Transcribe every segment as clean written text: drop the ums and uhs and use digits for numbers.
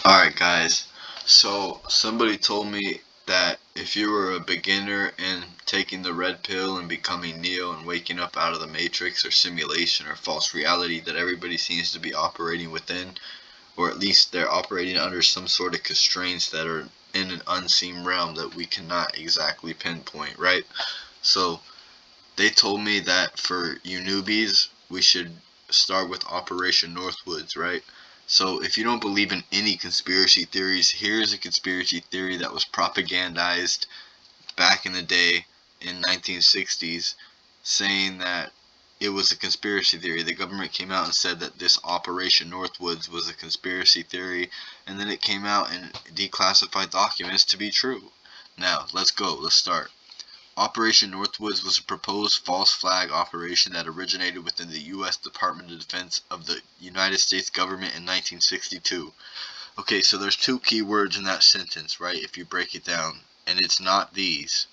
Alright guys, so somebody told me that if you were a beginner in taking the red pill and becoming Neo and waking up out of the matrix or simulation or false reality that everybody seems to be operating within, or at least they're operating under some sort of constraints that are in an unseen realm that we cannot exactly pinpoint, right? So they told me that for you newbies, we should start with Operation Northwoods, right? So if you don't believe in any conspiracy theories, here's a conspiracy theory that was propagandized back in the day in 1960s, saying that it was a conspiracy theory. The government came out and said that this Operation Northwoods was a conspiracy theory, and then it came out and declassified documents to be true. Now, let's go. Let's start. Operation Northwoods was a proposed false flag operation that originated within the U.S. Department of Defense of the United States government in 1962. Okay, so there's two key words in that sentence, right, if you break it down, and it's not these.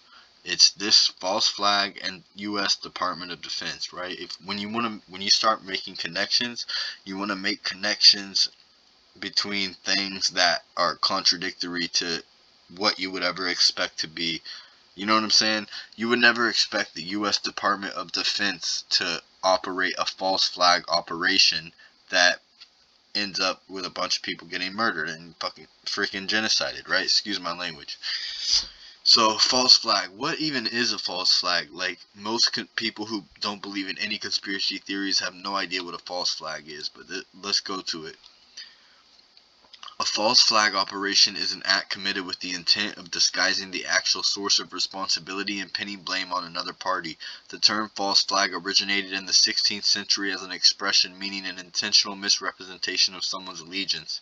It's this false flag and U.S. Department of Defense, right? When you start making connections, you want to make connections between things that are contradictory to what you would ever expect to be. You know what I'm saying? You would never expect the U.S. Department of Defense to operate a false flag operation that ends up with a bunch of people getting murdered and fucking freaking genocided, right? Excuse my language. So, false flag. What even is a false flag? Like, most people who don't believe in any conspiracy theories have no idea what a false flag is, but let's go to it. A false flag operation is an act committed with the intent of disguising the actual source of responsibility and pinning blame on another party. The term false flag originated in the 16th century as an expression meaning an intentional misrepresentation of someone's allegiance.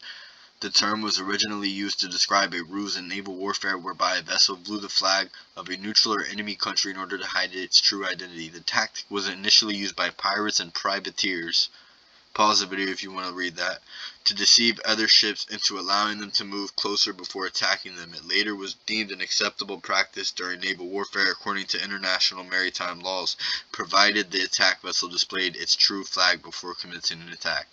The term was originally used to describe a ruse in naval warfare whereby a vessel flew the flag of a neutral or enemy country in order to hide its true identity. The tactic was initially used by pirates and privateers. Pause the video if you want to read that. To deceive other ships into allowing them to move closer before attacking them. It later was deemed an acceptable practice during naval warfare according to international maritime laws, provided the attack vessel displayed its true flag before commencing an attack.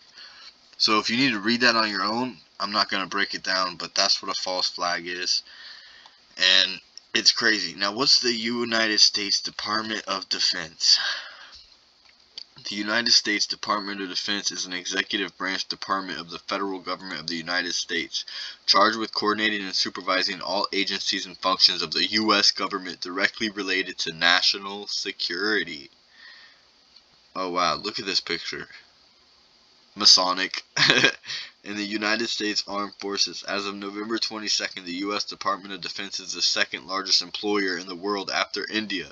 So if you need to read that on your own, I'm not going to break it down, but that's what a false flag is. And it's crazy. Now, what's the United States Department of Defense? The United States Department of Defense is an executive branch department of the federal government of the United States, charged with coordinating and supervising all agencies and functions of the U.S. government directly related to national security. Oh wow, look at this picture. Masonic. In the United States Armed Forces, as of November 22nd, the U.S. Department of Defense is the second largest employer in the world after India.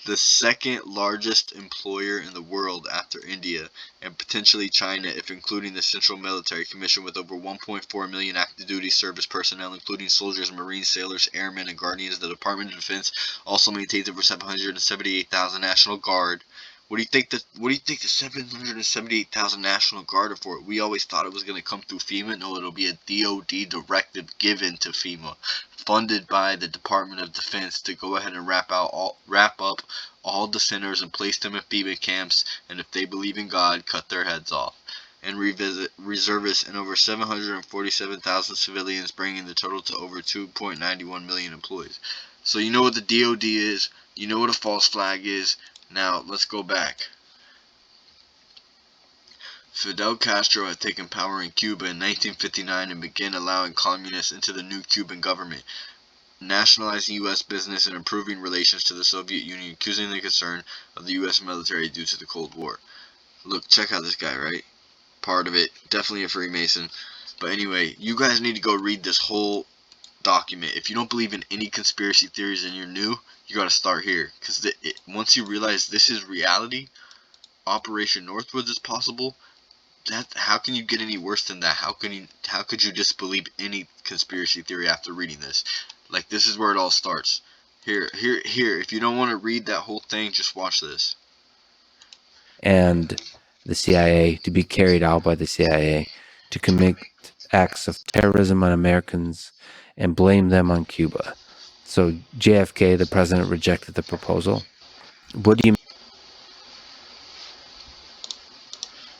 The second largest employer in the world after India, and potentially China if including the Central Military Commission with over 1.4 million active duty service personnel including soldiers, marines, sailors, airmen, and guardians. The Department of Defense also maintains over 778,000 National Guard. What do you think the 778,000 National Guard are for? We always thought it was going to come through FEMA. No, it'll be a DOD directive given to FEMA, funded by the Department of Defense to go ahead and wrap up all dissenters and place them in FEMA camps, and if they believe in God, cut their heads off. And revisit reservists and over 747,000 civilians, bringing the total to over 2.91 million employees. So you know what the DOD is, you know what a false flag is. Now, let's go back. Fidel Castro had taken power in Cuba in 1959 and began allowing communists into the new Cuban government, nationalizing U.S. business and improving relations to the Soviet Union, accusing the concern of the U.S. military due to the Cold War. Look, check out this guy, right? Part of it, definitely a Freemason. But anyway, you guys need to go read this whole document. If you don't believe in any conspiracy theories and you're new, you got to start here, because once you realize this is reality, Operation Northwoods is possible. How can you get any worse than that? How could you disbelieve any conspiracy theory after reading this? Like, this is where it all starts. Here. If you don't want to read that whole thing, just watch this. And the CIA, to be carried out by the CIA, to commit acts of terrorism on Americans and blame them on Cuba. So JFK, the president, rejected the proposal. What do you...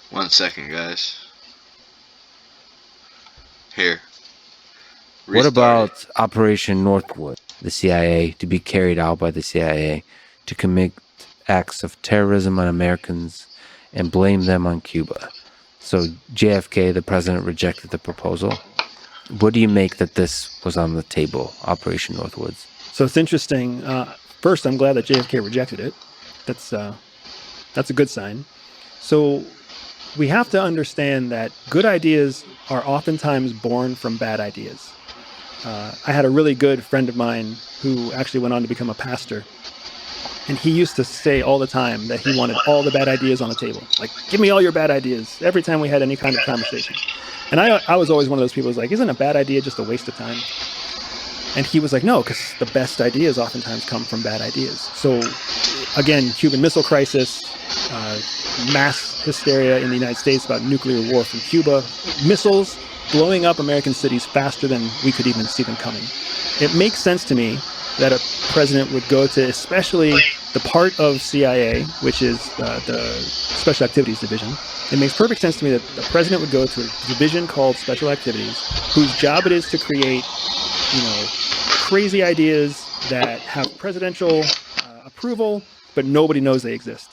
One second, guys. Here. What Restart it. about Operation Northwoods, the CIA, to be carried out by the CIA to commit acts of terrorism on Americans and blame them on Cuba? So JFK, the president, rejected the proposal. What do you make that this was on the table, Operation Northwoods? So it's interesting. First, I'm glad that JFK rejected it. That's a good sign. So we have to understand that good ideas are oftentimes born from bad ideas. I had a really good friend of mine who actually went on to become a pastor. And he used to say all the time that he wanted all the bad ideas on the table. Like, give me all your bad ideas every time we had any kind of conversation. And I was always one of those people who's like, isn't a bad idea just a waste of time? And he was like, no, because the best ideas oftentimes come from bad ideas. So again, Cuban Missile Crisis, mass hysteria in the United States about nuclear war from Cuba, missiles blowing up American cities faster than we could even see them coming. It makes sense to me that a president would go to especially the part of CIA, which is the Special Activities Division. It makes perfect sense to me that the president would go to a division called Special Activities, whose job it is to create, crazy ideas that have presidential approval, but nobody knows they exist.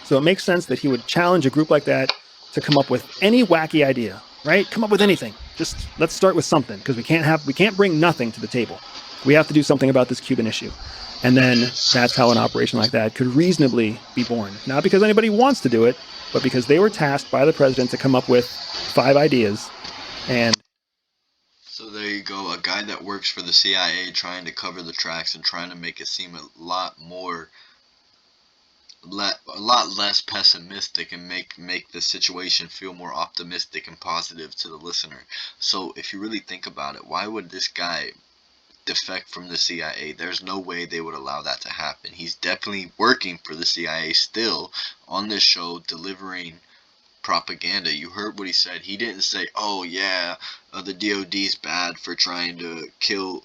So it makes sense that he would challenge a group like that to come up with any wacky idea, right? Come up with anything. Just let's start with something, because we can't bring nothing to the table. We have to do something about this Cuban issue. And then that's how an operation like that could reasonably be born. Not because anybody wants to do it, but because they were tasked by the president to come up with 5 ideas. And So there you go, a guy that works for the CIA trying to cover the tracks and trying to make it seem a lot less pessimistic and make the situation feel more optimistic and positive to the listener. So if you really think about it, why would this guy defect from the CIA? There's no way they would allow that to happen. He's definitely working for the CIA still on this show, delivering propaganda. You heard what he said. He didn't say, oh yeah, the DOD's bad for trying to kill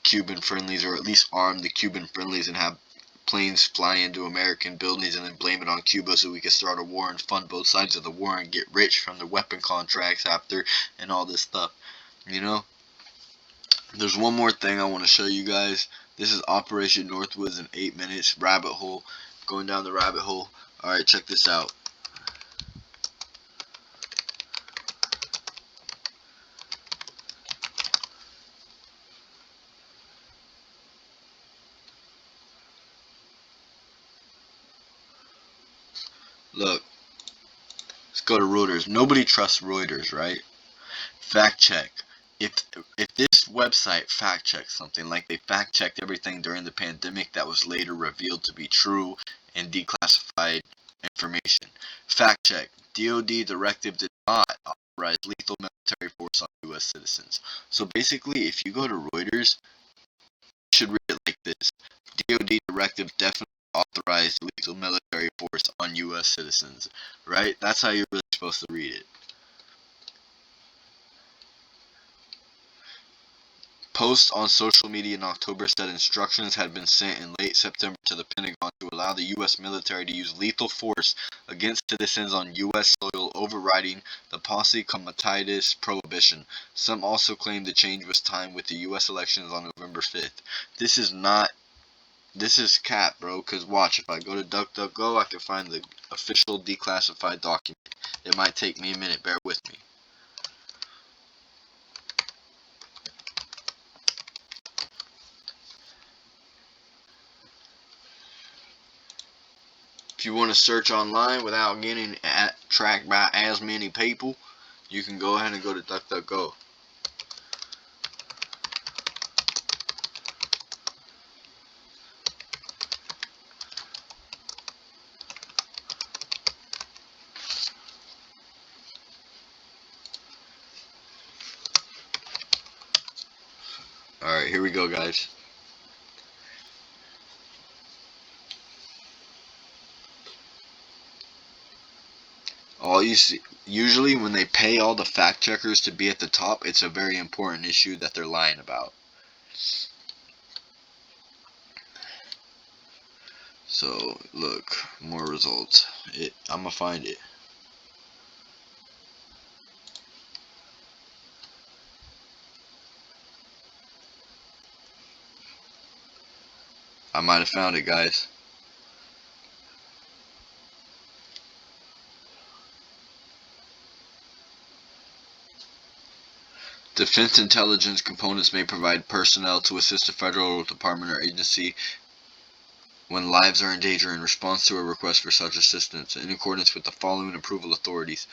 Cuban friendlies, or at least arm the Cuban friendlies and have planes fly into American buildings and then blame it on Cuba so we can start a war and fund both sides of the war and get rich from the weapon contracts after and all this stuff. There's one more thing I want to show you guys. This is Operation Northwoods in 8 minutes, rabbit hole, going down the rabbit hole. Alright, check this out. Look, let's go to Reuters. Nobody trusts Reuters, right? Fact check. If this website fact checks something, like they fact checked everything during the pandemic that was later revealed to be true and declassified information. Fact check. DOD directive did not authorize lethal military force on U.S. citizens. So basically, if you go to Reuters, you should read it like this. DOD directive definitely authorized lethal military force on U.S. citizens. Right? That's how you're really supposed to read it. Posts on social media in October said instructions had been sent in late September to the Pentagon to allow the U.S. military to use lethal force against citizens on U.S. soil, overriding the Posse Comitatus prohibition. Some also claimed the change was timed with the U.S. elections on November 5th. This is cap, bro, because watch, if I go to DuckDuckGo, I can find the official declassified document. It might take me a minute, bear with me. If you want to search online without getting tracked by as many people, you can go ahead and go to DuckDuckGo. Alright, here we go, guys. All you see, usually when they pay all the fact checkers to be at the top, it's a very important issue that they're lying about. So, look, more results. I'm gonna find it. I might have found it, guys. Defense intelligence components may provide personnel to assist a federal department or agency when lives are in danger in response to a request for such assistance, in accordance with the following approval authorities.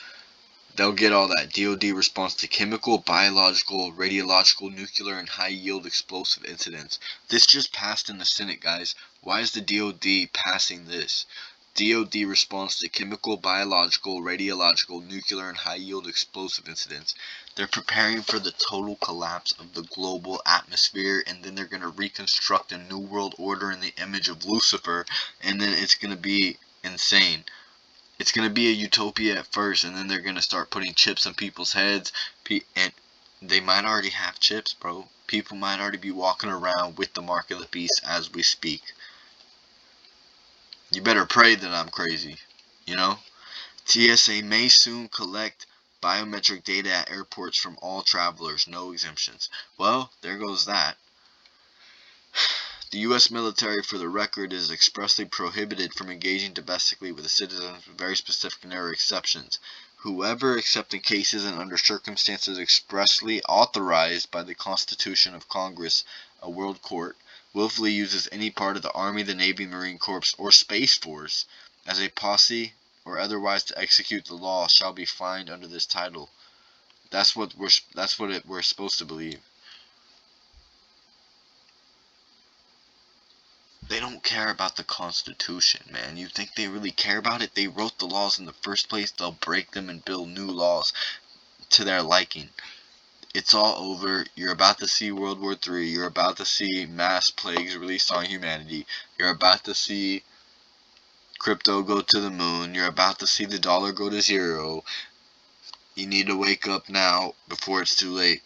They'll get all that. DoD response to chemical, biological, radiological, nuclear, and high-yield explosive incidents. This just passed in the Senate, guys. Why is the DoD passing this? DoD response to chemical, biological, radiological, nuclear, and high-yield explosive incidents. They're preparing for the total collapse of the global atmosphere, and then they're going to reconstruct a new world order in the image of Lucifer, and then it's going to be insane. It's going to be a utopia at first, and then they're going to start putting chips on people's heads, and they might already have chips, bro. People might already be walking around with the mark of the beast as we speak. You better pray that I'm crazy, you know? TSA may soon collect biometric data at airports from all travelers, no exemptions. Well, there goes that. The U.S. military, for the record, is expressly prohibited from engaging domestically with the citizens with very specific and narrow exceptions. Whoever, except in cases and under circumstances expressly authorized by the Constitution of Congress, a world court, willfully uses any part of the Army, the Navy, Marine Corps, or Space Force as a posse or otherwise to execute the law shall be fined under this title. That's what we're supposed to believe. They don't care about the Constitution, man. You think they really care about it? They wrote the laws in the first place. They'll break them and build new laws to their liking. It's all over. You're about to see World War III. You're about to see mass plagues released on humanity. You're about to see crypto go to the moon. You're about to see the dollar go to zero. You need to wake up now before it's too late.